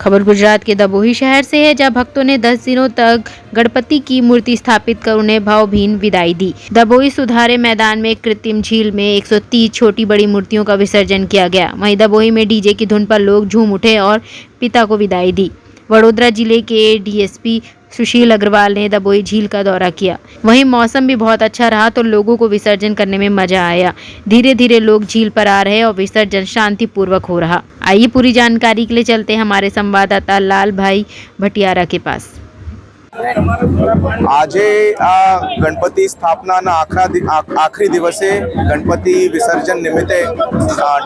खबर गुजरात के दबोही शहर से है, जहां भक्तों ने 10 दिनों तक गणपति की मूर्ति स्थापित कर उन्हें भावभीनी विदाई दी। दबोही सुधारे मैदान में एक कृत्रिम झील में 130 छोटी बड़ी मूर्तियों का विसर्जन किया गया। वहीं दबोही में डीजे की धुन पर लोग झूम उठे और पिता को विदाई दी। वडोदरा जिले के डीएसपी सुशील अग्रवाल ने दबोही झील का दौरा किया। वहीं मौसम भी बहुत अच्छा रहा तो लोगों को विसर्जन करने में मजा आया। धीरे धीरे लोग झील पर आ रहे और विसर्जन शांतिपूर्वक हो रहा। आइए पूरी जानकारी के लिए चलते हैं हमारे संवाददाता लाल भाई भटियारा के पास। આજે આ ગણપતિ સ્થાપનાના આખરી દિવસે ગણપતિ વિસર્જન નિમિત્તે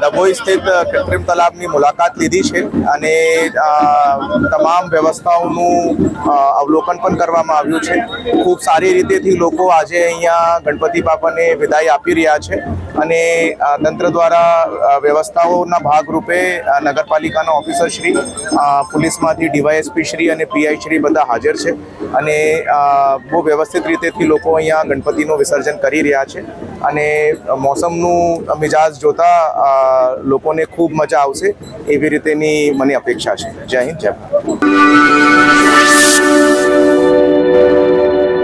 ડભોઈ સ્થિત કૃત્રિમ તલાવની મુલાકાત લીધી છે અને તમામ વ્યવસ્થાઓનું અવલોકન પણ કરવામાં આવ્યું છે। ખૂબ સારી રીતેથી લોકો આજે અહીંયા ગણપતિ બાપાને વિદાય આપી રહ્યા છે અને તંત્ર દ્વારા વ્યવસ્થાઓના ભાગરૂપે નગરપાલિકાના ઓફિસરશ્રી, પોલીસમાંથી ડીવાયએસપી શ્રી અને પીઆઈ શ્રી બધા હાજર છે અને બહુ વ્યવસ્થિત રીતેથી લોકો અહીંયા ગણપતિનું વિસર્જન કરી રહ્યા છે અને મોસમનું મિજાજ જોતા લોકોને ખૂબ મજા આવશે એવી રીતેની મને અપેક્ષા છે। જય હિન્દ, જય ભારત।